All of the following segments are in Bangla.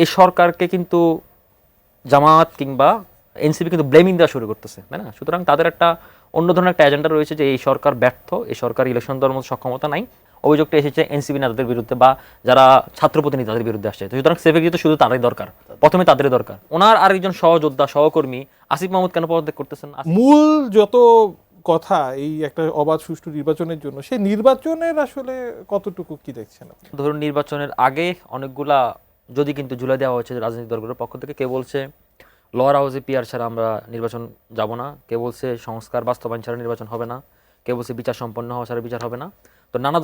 এই সরকারকে কিন্তু জামাত কিংবা এনসিপি কিন্তু ব্লেমিং দেওয়া শুরু করতেছে, তাই না? সুতরাং তাদের একটা অন্য ধরনের একটা এজেন্ডা রয়েছে যে এই সরকার ব্যর্থ, এই সরকার ইলেকশন দেওয়ার মতো সক্ষমতা নাই। অভিযোগটা এসেছে এনসিপি নেতাদের বিরুদ্ধে বা যারা ছাত্র প্রতিনিধি তাদের বিরুদ্ধে আসছে। সুতরাং সেফ এক্সিট শুধু তারাই দরকার, প্রথমে তাদেরই দরকার। ওনার আরেকজন সহযোদ্ধা সহকর্মী আসিফ মাহমুদ কেন পদত্যাগ করতেছেন? মূল যত কথা এই একটা অবাধ সুষ্ঠু নির্বাচনের জন্য, সেই নির্বাচনের আসলে কতটুকু কি দেখছেন আপনি? ধরুন নির্বাচনের আগে অনেকগুলা যদি কিন্তু ঝুলে দেওয়া হয়েছে রাজনৈতিক দলগুলোর পক্ষ থেকে। কেউ বলছে লোয়ার হাউসে পিআর ছাড়া আমরা নির্বাচন যাব না, কেউ বলছে সংস্কার বাস্তবায়ন ছাড়া নির্বাচন হবে না, কেউ বলছে বিচার সম্পন্ন হওয়া ছাড়া বিচার হবে না। তো নানা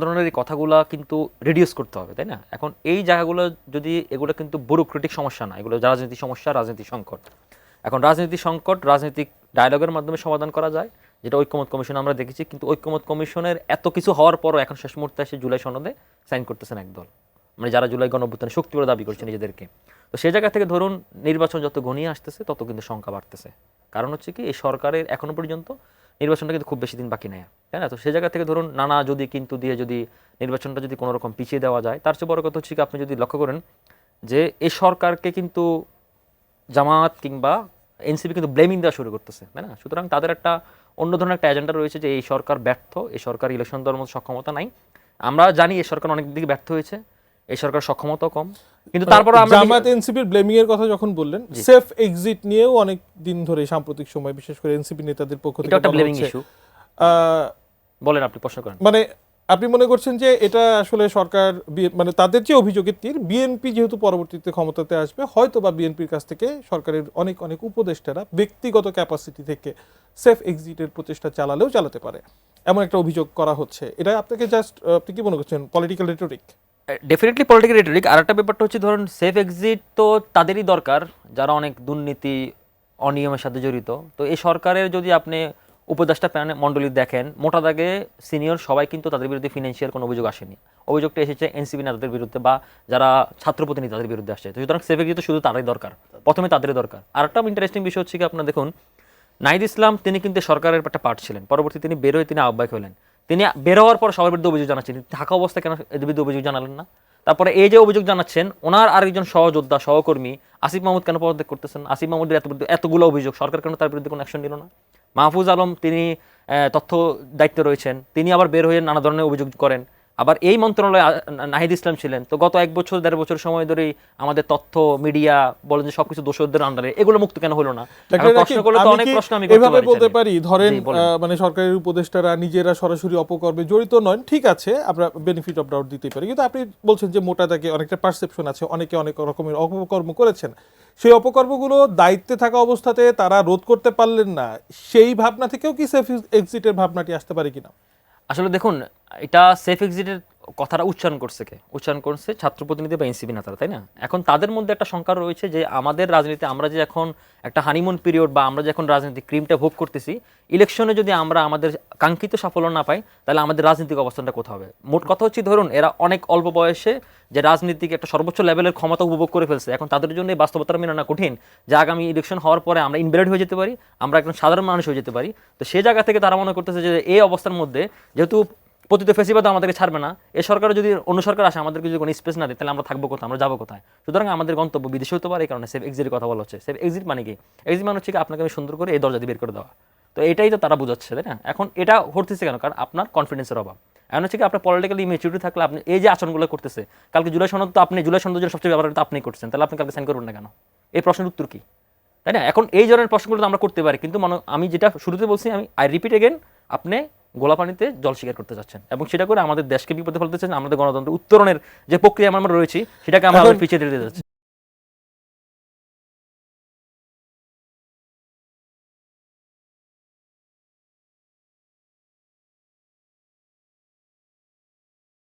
ধরনের এই কথাগুলো কিন্তু রিডিউস করতে হবে, তাই না? এখন এই জায়গাগুলো যদি এগুলো কিন্তু ব্যুরোক্রেটিক সমস্যা না, এগুলো রাজনীতি সমস্যা, রাজনীতি সংকট। এখন রাজনীতি সংকট রাজনৈতিক ডায়ালগের মাধ্যমে সমাধান করা যায়, যেটা ঐক্যমত কমিশন আমরা দেখেছি। কিন্তু ঐক্যমত কমিশনের এত কিছু হওয়ার পরও এখন শেষ মুহূর্তে এসে জুলাই সনদে সাইন করতেছেন একদল, মানে যারা জুলাই গণঅভ্যুত্থানে শক্তি বলে দাবি করছে নিজেদেরকে। তো সেই জায়গা থেকে ধরুন নির্বাচন যত ঘনিয়ে আসতেছে তত কিন্তু সংখ্যা বাড়তেছে। কারণ হচ্ছে কি, এই সরকারের এখনো পর্যন্ত নির্বাচনটা কিন্তু খুব বেশি দিন বাকি নেই, তাই না? তো সেই জায়গা থেকে ধরুন নানা যদি কিন্তু দিয়ে যদি নির্বাচনটা যদি কোনো রকম পিছিয়ে দেওয়া যায়, তার চেয়ে বড় কথা হচ্ছে কি, আপনি যদি লক্ষ্য করেন যে এই সরকারকে কিন্তু জামাত কিংবা এনসিপি কিন্তু ব্লেমিং দেওয়া শুরু করতেছে, তাই না? সুতরাং তাদের একটা অন্য ধরনের একটা এজেন্ডা রয়েছে যে এই সরকার ব্যর্থ, এই সরকার ইলেকশন দেওয়ার মতো সক্ষমতা নাই। আমরা জানি এই সরকার অনেক দিকে ব্যর্থ হয়েছে, এই সরকার সক্ষমতাও কম, কিন্তু তারপর আমরা জামাত এনসিপির ব্লেমিং এর কথা যখন বললেন, সেফ এক্সিট নিয়েও অনেক দিন ধরে সাম্প্রতিক সময় বিশেষ করে এনসিপি নেতাদের পক্ষ থেকে একটা ব্লেমিং ইস্যু। বলেন, আপনি প্রশ্ন করেন। মানে আপনি মনে করছেন যে এটা আসলে সরকার মানে তাদের যে অভিযোগের তীর, বিএনপি যেহেতু পরবর্তীতে ক্ষমতাতে আসবে, হয়তো বা বিএনপির কাছ থেকে সরকারের অনেক অনেক উপদেষ্টারা ব্যক্তিগত ক্যাপাসিটি থেকে সেফ এক্সিটের প্রচেষ্টা চালালেও চালাতে পারে, এমন একটা অভিযোগ করা হচ্ছে। এটা আপনাকে জাস্ট আপনি কি মনে করছেন, political rhetoric? Definitely political rhetoric. আর একটা ব্যাপারটা হচ্ছে ধরুন সেফ এক্সিট তো তাদেরই দরকার যারা অনেক দুর্নীতি অনিয়মের সাথে জড়িত। তো এই সরকারের যদি আপনি উপদেষ্টা মণ্ডলী দেখেন, মোটা দাগে সিনিয়র সবাই কিন্তু তাদের বিরুদ্ধে ফিনান্সিয়াল কোনো অভিযোগ আসেনি। অভিযোগটা এসেছে এনসিপি নেতাদের বিরুদ্ধে বা যারা ছাত্র প্রতিনিধি তাদের বিরুদ্ধে আসছে। তো সুতরাং সেফ এক্সিট শুধু তারাই দরকার, প্রথমে তাদেরই দরকার। আর একটা ইন্টারেস্টিং বিষয় হচ্ছে কি, আপনার দেখুন নাহিদ ইসলাম তিনি কিন্তু সরকারের একটা পার্ট ছিলেন, পরবর্তী তিনি বের হয়ে তিনি আহ্বায়ক হলেন। তিনি বের হওয়ার পর সবার বিরুদ্ধে অভিযোগ জানাচ্ছেন, থাকা অবস্থায় কেন এদের বিরুদ্ধে অভিযোগ জানালেন না? তারপরে এই যে অভিযোগ জানাচ্ছেন, ওনার আরেকজন সহযোদ্ধা সহকর্মী আসিফ মাহমুদ কেন পদত্যাগ করতেছেন? আসিফ মাহমুদের এতগুলো অভিযোগ, সরকার কেন তার বিরুদ্ধে কোনো অ্যাকশন নিল না? মাহফুজ আলম তিনি তথ্য দায়িত্বে রয়েছেন, তিনি আবার বের হয়ে নানা ধরনের অভিযোগ করেন। আবার এই মন্ত্রণালয়ে নাহিদ ইসলাম ছিলেন। তো গত 1 বছর 1.5 বছর সময় ধরেই আমাদের তথ্য মিডিয়া বলেন যে সবকিছু দোষরদের আন্ডারে, এগুলো মুক্ত কেন হলো না? প্রশ্ন করলে তো অনেক প্রশ্ন আমি এভাবে বলতে পারি, ধরেন মানে সরকারের উপদেষ্টারা নিজেরা সরাসরি অপকর্মে জড়িত নন, ঠিক আছে, আমরা বেনিফিট অফ ডাউট দিতে পারি। কিন্তু আপনি বলছেন যে মোটা দাগে অনেকটা পারসেপশন আছে, অনেকে অনেক রকমের অপকর্ম করেছেন, সেই অপকর্মগুলো দায়িত্বে থাকা অবস্থাতে তারা রোধ করতে পারলেন না, সেই ভাবনা থেকেও কি সেফ এক্সিটের ভাবনাটি আসতে পারে কিনা? আসলে দেখুন, এটা সেফ এক্সিটের কথাটা উচ্চারণ করছে ছাত্র প্রতিনিধি বা এনসিপি নেতারা, তাই না? এখন তাদের মধ্যে একটা শঙ্কা রয়েছে যে আমাদের রাজনীতি, আমরা যে এখন একটা হানিমুন পিরিয়ড বা আমরা যে এখন রাজনীতি ক্রিমটা ভোগ করতেছি, ইলেকশনে যদি আমরা আমাদের কাঙ্ক্ষিত সাফল্য না পাই, তাহলে আমাদের রাজনৈতিক অবস্থানটা কোথাও হবে। মোট কথা হচ্ছে ধরুন এরা অনেক অল্প বয়সে যে রাজনীতিক একটা সর্বোচ্চ লেভেলের ক্ষমতা উপভোগ করে ফেলছে, এখন তাদের জন্য এই বাস্তবতা মেনে না কঠিন যে আগামী ইলেকশন হওয়ার পরে আমরা ইনভ্যালিড হয়ে যেতে পারি, আমরা একজন সাধারণ মানুষ হয়ে যেতে পারি। তো সেই জায়গা থেকে তারা মনে করতেছে যে এই অবস্থার মধ্যে যেহেতু পতিত ফেসিবাদ আমাদেরকে ছাড়বে না, এই সরকারে যদি অন্য সরকার আসে আমাদেরকে যদি কোনো স্পেস না দেয়, তাহলে আমরা থাকবো কোথায়, আমরা যাবো কোথায়? সুতরাং আমাদের গন্তব্য বিদেশে হতে পারে, এই কারণে সেফ এক্সিটের কথা বলা হচ্ছে। সেফ এক্সিট মানে কি? এক্সিট মানে হচ্ছে কি, আপনাকে আমি সুন্দর করে এই দরজা দিয়ে বের করে দেওয়া। তো এটাই তো তারা বোঝাচ্ছে, তাই না? এখন এটা ঘটতেছে কেন? কারণ আপনার কনফিডেন্সের অভাব। এখন হচ্ছে কি, আপনার পলিটিক্যালি ম্যাচুরিটি থাকলে আপনি এই যে আচরণগুলো করতেছে, কালকে জুলাই সনদ তো আপনি জুলাই সনদের জন্য সবচেয়ে ব্যাপারটা আপনি করছেন, তাহলে আপনি কালকে সাইন করবেন না কেন? এই প্রশ্নের উত্তর কি, তাই না? এখন এই ধরনের প্রশ্নগুলো তো আমরা করতে পারি, কিন্তু আমি যেটা শুরুতে বলছি, আই রিপিট এগেন, আপনি গোলা পানিতে জল শিকার করতে যাচ্ছেন এবং সেটা করে আমাদের দেশকে বিপদে ফেলতে চাচ্ছেন। আমাদের গণতন্ত্র উত্তরণের যে প্রক্রিয়া আমরা রয়েছি সেটাকে আমরা পিছিয়ে দিতে যাচ্ছি।